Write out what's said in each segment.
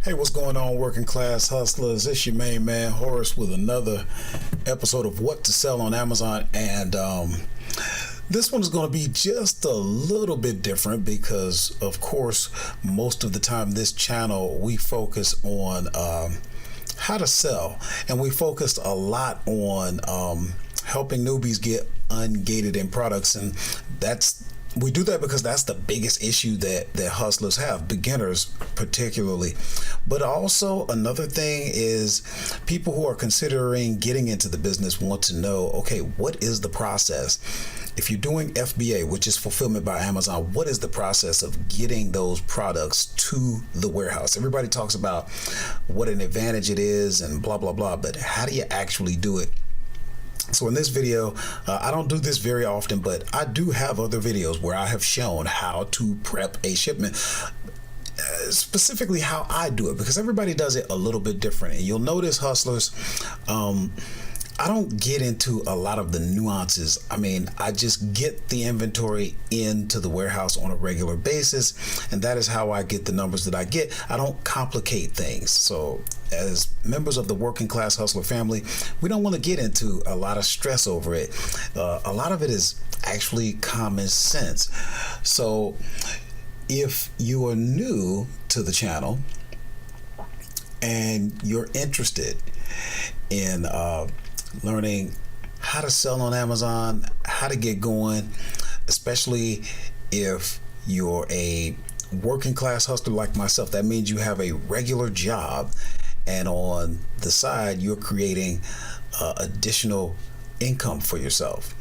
Hey, what's going on, working class hustlers? It's your main man Horace with another episode of What to Sell on Amazon, and this one is going to be just a little bit different because, of course, most of the time this channel we focus on how to sell, and we focused a lot on helping newbies get ungated in products, and we do that because that's the biggest issue that hustlers have, beginners particularly. But also another thing is people who are considering getting into the business want to know, okay, what is the process? If you're doing FBA, which is fulfillment by Amazon, what is the process of getting those products to the warehouse? Everybody talks about what an advantage it is and blah, blah, blah, but how do you actually do it? So in this video, I don't do this very often, but I do have other videos where I have shown how to prep a shipment, specifically how I do it, because everybody does it a little bit different. And you'll notice, hustlers, I don't get into a lot of the nuances. I mean, I just get the inventory into the warehouse on a regular basis, and that is how I get the numbers that I get. I don't complicate things. So as members of the working class hustler family, we don't want to get into a lot of stress over it. A lot of it is actually common sense. So if you are new to the channel and you're interested in learning how to sell on Amazon, how to get going, especially if you're a working class hustler like myself, that means you have a regular job and on the side you're creating additional income for yourself,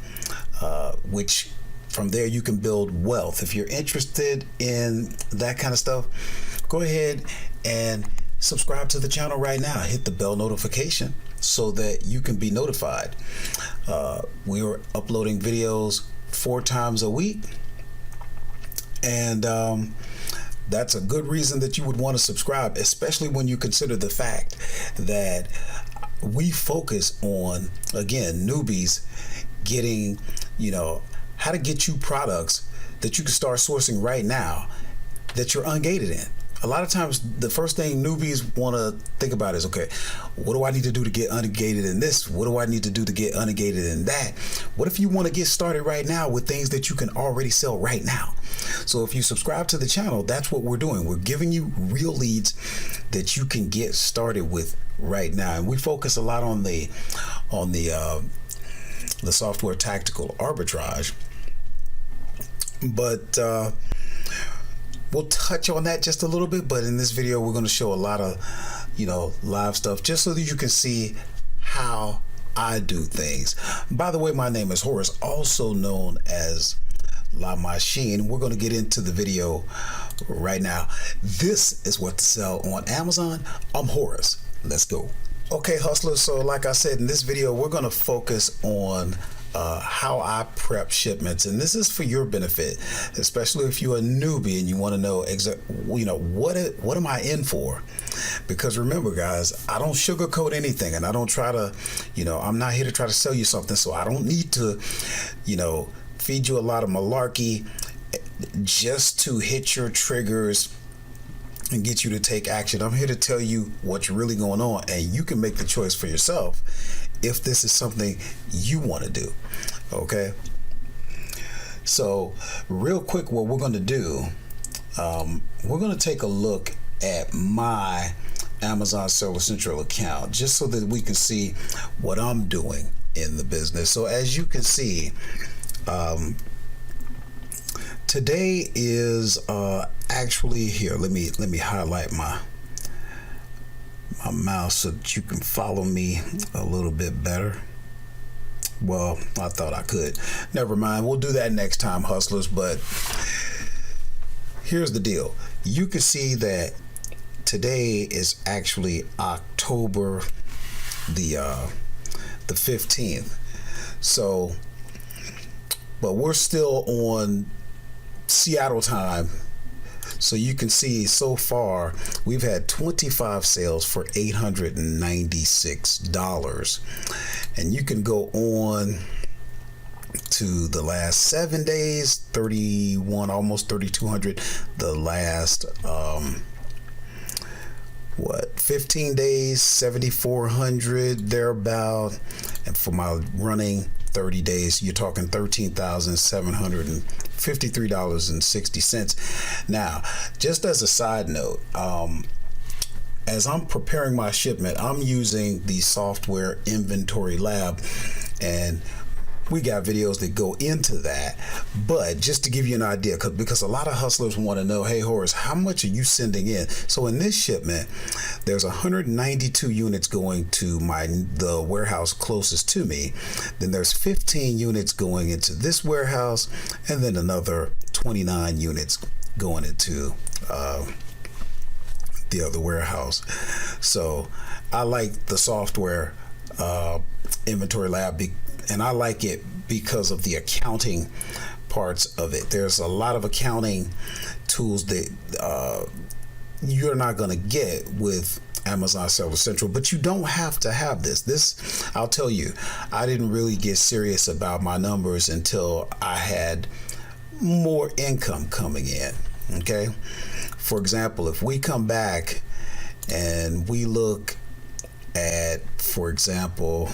which from there you can build wealth. If you're interested in that kind of stuff, go ahead and subscribe to the channel right now. Hit the bell notification so that you can be notified. We are uploading videos 4 times a week, and that's a good reason that you would want to subscribe, especially when you consider the fact that we focus on, again, newbies getting, how to get you products that you can start sourcing right now that you're ungated in. A lot of times the first thing newbies want to think about is, okay, what do I need to do to get ungated in this? What do I need to do to get ungated in that? What if you want to get started right now with things that you can already sell right now? So if you subscribe to the channel, that's what we're doing. We're giving you real leads that you can get started with right now. And we focus a lot on the software Tactical Arbitrage, but we'll touch on that just a little bit. But in this video, we're going to show a lot of, live stuff just so that you can see how I do things. By the way, my name is Horace, also known as La Machine. We're going to get into the video right now. This is What to Sell on Amazon. I'm Horace. Let's go. Okay, hustlers. So like I said, in this video, we're going to focus on how I prep shipments, and this is for your benefit, especially if you're a newbie and you want to know what am I in for? Because remember, guys, I don't sugarcoat anything, and I don't try to, I'm not here to try to sell you something, so I don't need to, feed you a lot of malarkey just to hit your triggers and get you to take action. I'm here to tell you what's really going on, and you can make the choice for yourself if this is something you want to do. Okay, so real quick, what we're going to do, we're going to take a look at my Amazon Seller Central account just so that we can see what I'm doing in the business. So as you can see, today is actually, here, let me highlight my mouse so that you can follow me a little bit better. Well, I thought I could. Never mind. We'll do that next time, hustlers. But here's the deal. You can see that today is actually October the 15th. So, but we're still on Seattle time. So you can see so far we've had 25 sales for $896, and you can go on to the last 7 days, 31, almost 3,200. The last 15 days, 7,400 thereabout, and for my running 30 days, you're talking $13,753.60. Now, just as a side note, as I'm preparing my shipment, I'm using the software Inventory Lab, and we got videos that go into that. But just to give you an idea, because a lot of hustlers want to know, hey Horace, how much are you sending in? So in this shipment, there's 192 units going to the warehouse closest to me. Then there's 15 units going into this warehouse, and then another 29 units going into the other warehouse. So I like the software Inventory Lab, and I like it because of the accounting parts of it. There's a lot of accounting tools that you're not going to get with Amazon Seller Central, but you don't have to have this. I'll tell you, I didn't really get serious about my numbers until I had more income coming in. Okay. For example, if we come back and we look at, for example,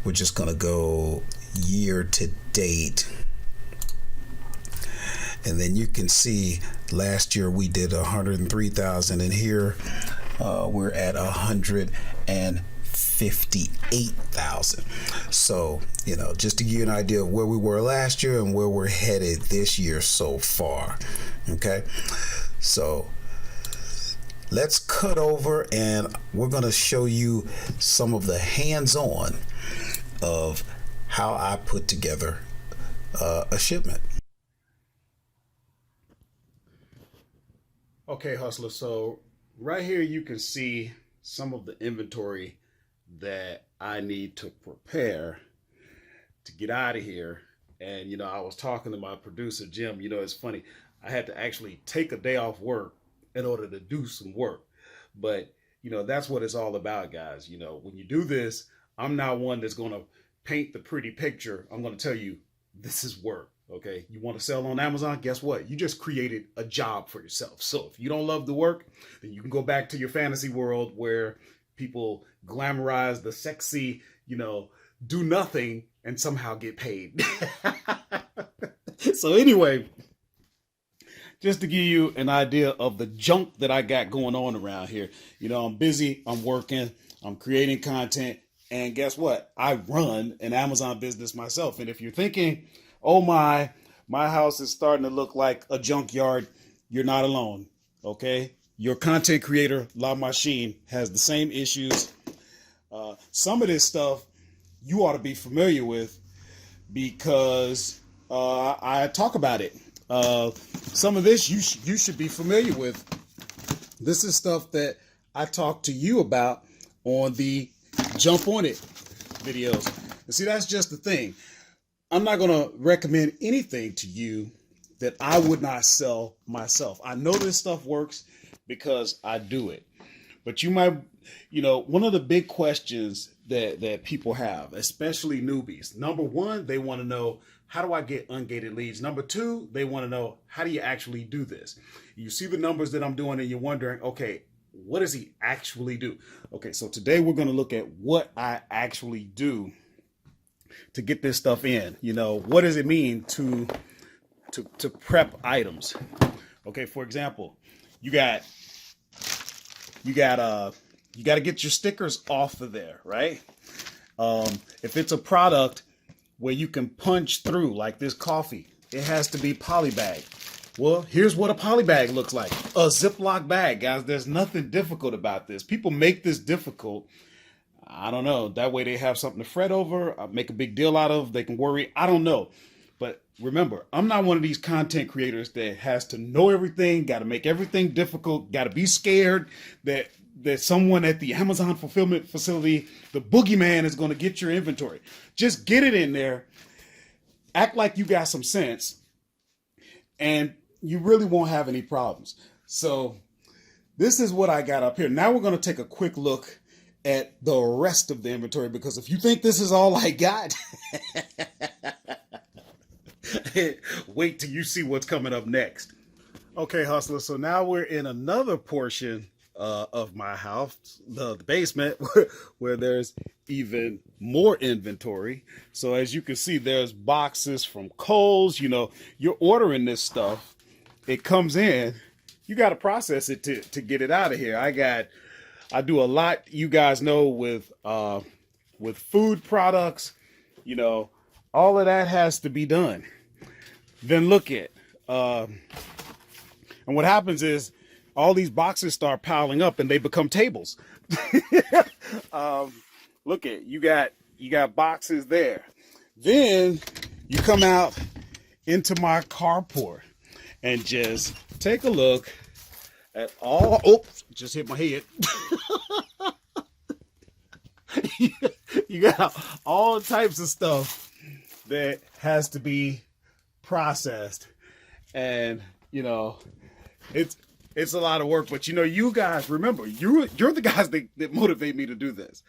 we're just going to go year to date. And then you can see last year we did 103,000, and here we're at 158,000. So, just to give you an idea of where we were last year and where we're headed this year so far. Okay. So let's cut over, and we're going to show you some of the hands-on of how I put together a shipment. Okay, hustler. So right here you can see some of the inventory that I need to prepare to get out of here. And I was talking to my producer Jim. It's funny, I had to actually take a day off work in order to do some work. But that's what it's all about, guys. When you do this, I'm not one that's going to paint the pretty picture. I'm going to tell you, this is work. Okay. You want to sell on Amazon? Guess what? You just created a job for yourself. So if you don't love the work, then you can go back to your fantasy world where people glamorize the sexy, do nothing and somehow get paid. So anyway, just to give you an idea of the junk that I got going on around here. I'm busy, I'm working, I'm creating content, and guess what? I run an Amazon business myself. And if you're thinking, oh my house is starting to look like a junkyard, you're not alone, okay? Your content creator, La Machine, has the same issues. Some of this stuff you ought to be familiar with because I talk about it. Some of this you should be familiar with. This is stuff that I talk to you about on the Jump On It videos. And see, that's just the thing. I'm not going to recommend anything to you that I would not sell myself. I know this stuff works because I do it. But you might, one of the big questions that people have, especially newbies. Number one, they want to know, how do I get ungated leads? Number two, they want to know, how do you actually do this? You see the numbers that I'm doing and you're wondering, okay, what does he actually do? Okay, so today we're going to look at what I actually do to get this stuff in. What does it mean to prep items? Okay, for example, you got to get your stickers off of there, right? If it's a product where you can punch through, like this coffee, it has to be polybag. Well, here's what a polybag looks like. A Ziploc bag, guys. There's nothing difficult about this. People make this difficult. I don't know. That way they have something to fret over, make a big deal out of. They can worry. I don't know. But remember, I'm not one of these content creators that has to know everything, got to make everything difficult, got to be scared that someone at the Amazon fulfillment facility, the boogeyman, is going to get your inventory. Just get it in there. Act like you got some sense, and you really won't have any problems. So this is what I got up here. Now we're going to take a quick look at the rest of the inventory, because if you think this is all I got, wait till you see what's coming up next. Okay, hustler. So now we're in another portion of my house, the basement, where there's even more inventory. So as you can see, there's boxes from Kohl's. You know, you're ordering this stuff, it comes in, you got to process it to get it out of here. I do a lot, you guys know, with food products. You know, all of that has to be done. Then look at, and what happens is all these boxes start piling up and they become tables. Look at, you got boxes there. Then you come out into my carport and just take a look at all, oops, just hit my head. You got all types of stuff that has to be processed, and you know, it's a lot of work. But you know, you guys remember, you're the guys that motivate me to do this.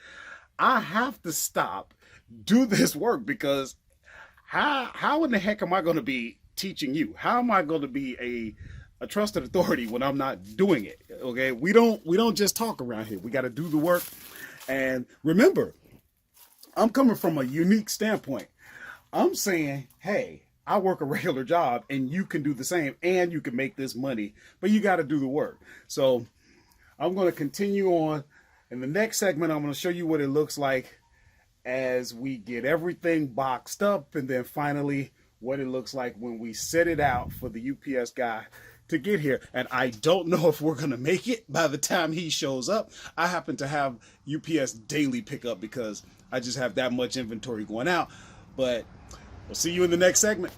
I have to stop, do this work, because how in the heck am I going to be teaching you? How am I going to be a trusted authority when I'm not doing it? Okay, we don't just talk around here. We got to do the work. And remember, I'm coming from a unique standpoint. I'm saying, hey, I work a regular job and you can do the same and you can make this money, but you got to do the work. So I'm going to continue on. In the next segment, I'm going to show you what it looks like as we get everything boxed up, and then finally what it looks like when we set it out for the UPS guy to get here. And I don't know if we're going to make it by the time he shows up. I happen to have UPS daily pickup because I just have that much inventory going out. But we'll see you in the next segment.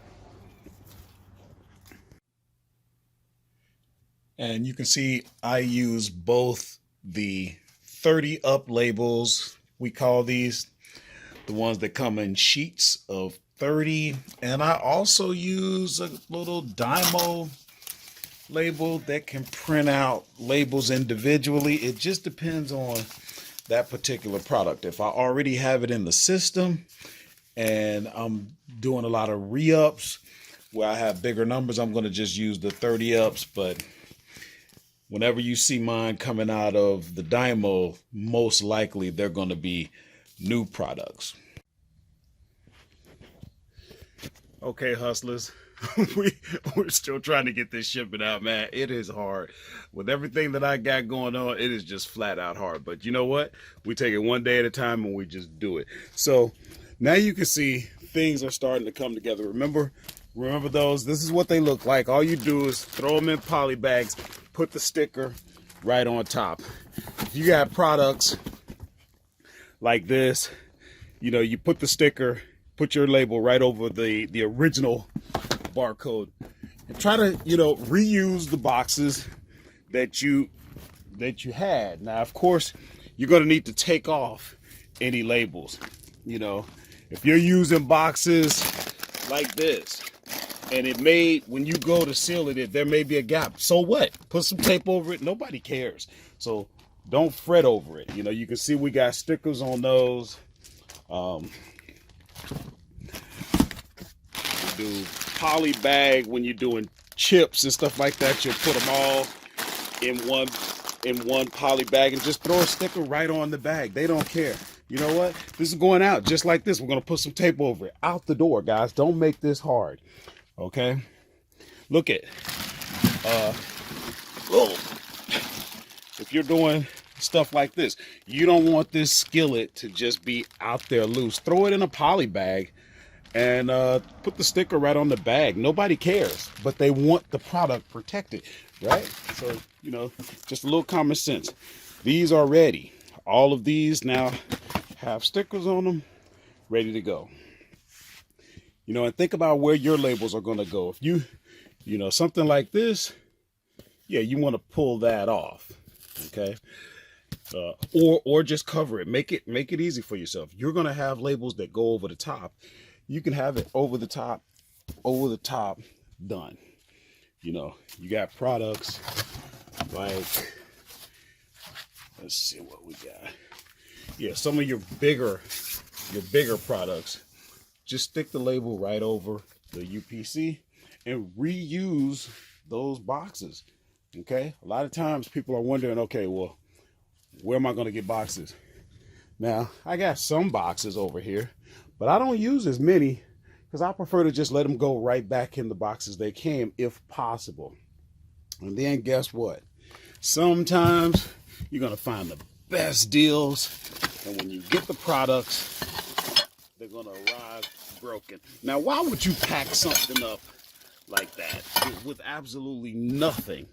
And you can see I use both the 30 up labels, we call these, the ones that come in sheets of 30. And I also use a little Dymo label that can print out labels individually. It just depends on that particular product. If I already have it in the system and I'm doing a lot of re-ups where I have bigger numbers, I'm going to just use the 30 ups. But whenever you see mine coming out of the Dymo, most likely they're going to be new products. Okay, hustlers, we're still trying to get this shipment out, man. It is hard. With everything that I got going on, it is just flat out hard. But you know what? We take it one day at a time and we just do it. So now you can see things are starting to come together. Remember those? This is what they look like. All you do is throw them in poly bags, put the sticker right on top. If you got products like this, you know, you put the sticker, put your label right over the original barcode, and try to, you know, reuse the boxes that you had. Now, of course, you're going to need to take off any labels. You know, if you're using boxes like this, and it may, when you go to seal it, there may be a gap. So what? Put some tape over it. Nobody cares. So don't fret over it. You know, you can see we got stickers on those. Do poly bag when you're doing chips and stuff like that. You'll put them all in one poly bag and just throw a sticker right on the bag. They don't care. You know what? This is going out just like this. We're going to put some tape over it. Out the door, guys. Don't make this hard. Okay? Look at, if you're doing stuff like this, you don't want this skillet to just be out there loose. Throw it in a poly bag and put the sticker right on the bag. Nobody cares, but they want the product protected, right? So, you know, just a little common sense. These are ready. All of these now have stickers on them, ready to go. You know, and think about where your labels are going to go. If you know, something like this, yeah, you want to pull that off, okay? Or just cover it. Make it easy for yourself. You're going to have labels that go over the top. You can have it over the top, done. You know, you got products like, let's see what we got. Yeah, some of your bigger products, just stick the label right over the UPC and reuse those boxes. Okay, a lot of times people are wondering, okay, well, where am I going to get boxes? Now, I got some boxes over here, but I don't use as many because I prefer to just let them go right back in the boxes they came if possible. And then guess what? Sometimes you're going to find the best deals, and when you get the products, they're going to arrive broken. Now, why would you pack something up like that with absolutely nothing?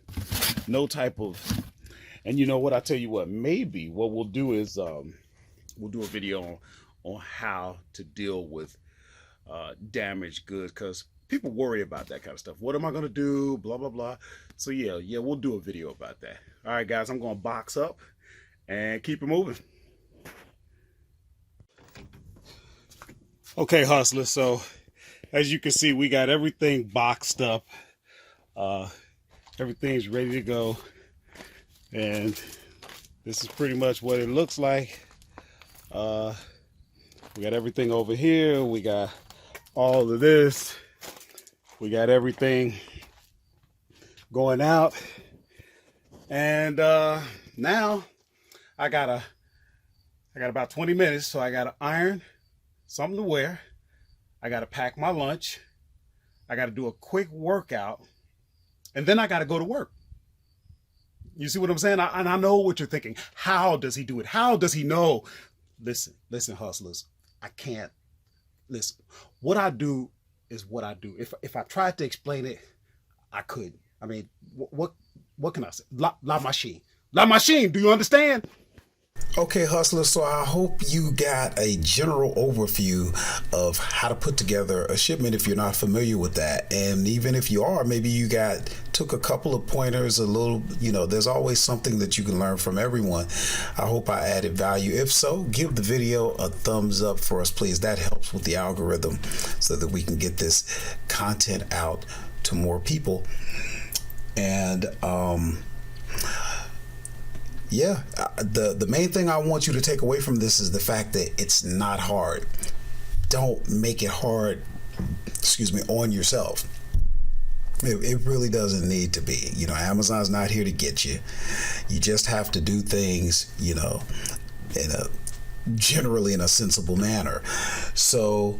No type of, and you know what, I tell you what, maybe what we'll do is we'll do a video on how to deal with damaged goods, because people worry about that kind of stuff. What am I going to do? Blah, blah, blah. So yeah, we'll do a video about that. All right, guys, I'm going to box up and keep it moving. Okay, hustlers, so as you can see, we got everything boxed up. Everything's ready to go, and this is pretty much what it looks like. We got everything over here. We got all of this. We got everything going out, and now I got about 20 minutes, so I got to iron something to wear. I got to pack my lunch. I got to do a quick workout, and then I got to go to work. You see what I'm saying? And I know what you're thinking. How does he do it? How does he know? Listen, hustlers. I can't. Listen, what I do is what I do. If I tried to explain it, I couldn't. I mean, what can I say? La machine. La machine. Do you understand? Okay, hustlers, so I hope you got a general overview of how to put together a shipment if you're not familiar with that. And even if you are, maybe you took a couple of pointers, a little, there's always something that you can learn from everyone. I hope I added value. If so, give the video a thumbs up for us, please. That helps with the algorithm so that we can get this content out to more people. And, yeah, the main thing I want you to take away from this is the fact that it's not hard. Don't make it hard, on yourself. It really doesn't need to be. Amazon's not here to get you. You just have to do things, generally in a sensible manner. So,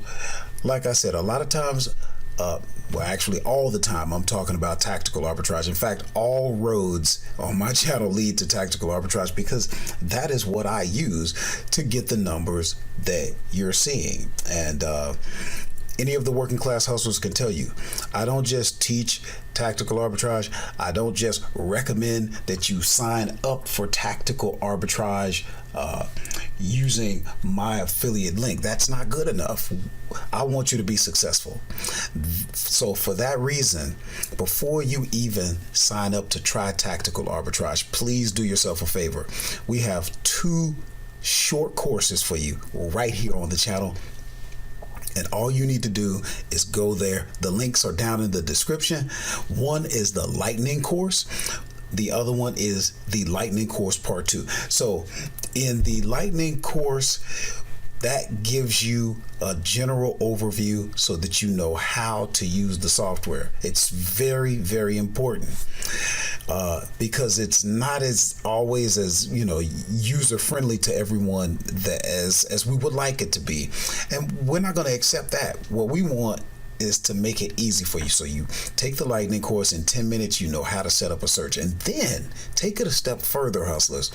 like I said, a lot of times, actually all the time, I'm talking about tactical arbitrage. In fact, all roads on my channel lead to tactical arbitrage because that is what I use to get the numbers that you're seeing. And any of the working class hustlers can tell you, I don't just teach tactical arbitrage. I don't just recommend that you sign up for tactical arbitrage using my affiliate link. That's not good enough. I want you to be successful. So for that reason, before you even sign up to try tactical arbitrage, please do yourself a favor. We have 2 short courses for you right here on the channel. And all you need to do is go there. The links are down in the description. One is the Lightning course. The other one is the Lightning course part 2. So in the Lightning course, that gives you a general overview so that you know how to use the software. It's very, very important because it's not always as user friendly to everyone as we would like it to be, and we're not going to accept that. What we want is to make it easy for you. So you take the Lightning course, in 10 minutes you know how to set up a search, and then take it a step further, hustlers.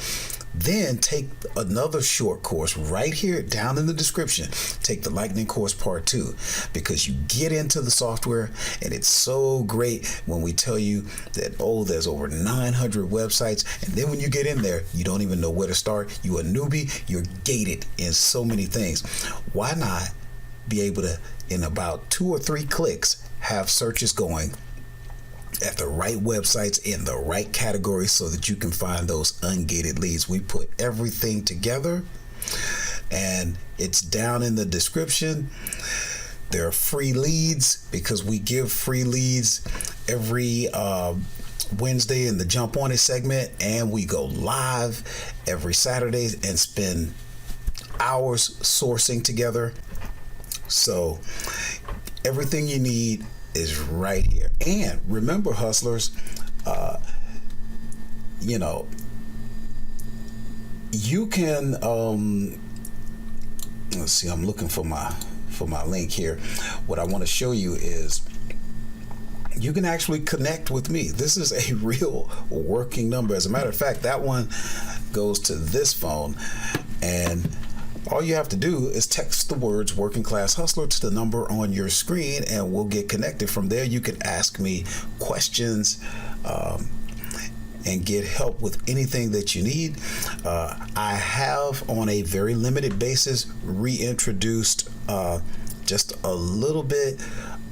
Then take another short course right here down in the description. Take the Lightning course part 2, because you get into the software and it's so great when we tell you that, there's over 900 websites, and then when you get in there, you don't even know where to start. You're a newbie, you're gated in so many things. Why not be able to, in about 2 or 3 clicks, have searches going at the right websites in the right categories so that you can find those ungated leads? We put everything together and it's down in the description. There are free leads because we give free leads every Wednesday in the Jump On It segment, and we go live every Saturday and spend hours sourcing together. So everything you need is right here. And remember, hustlers, you know, you can let's see, I'm looking for my link here. What I want to show you is you can actually connect with me. This is a real working number. As a matter of fact, that one goes to this phone, and all you have to do is text the words Working Class Hustler to the number on your screen, and we'll get connected. From there, you can ask me questions and get help with anything that you need. I have, on a very limited basis, reintroduced just a little bit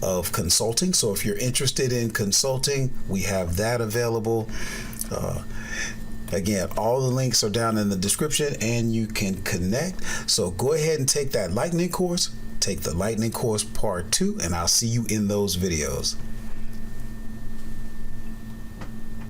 of consulting. So if you're interested in consulting, we have that available. Again, all the links are down in the description, and you can connect. So go ahead and take that lightning course. Take the lightning course part 2, and I'll see you in those videos.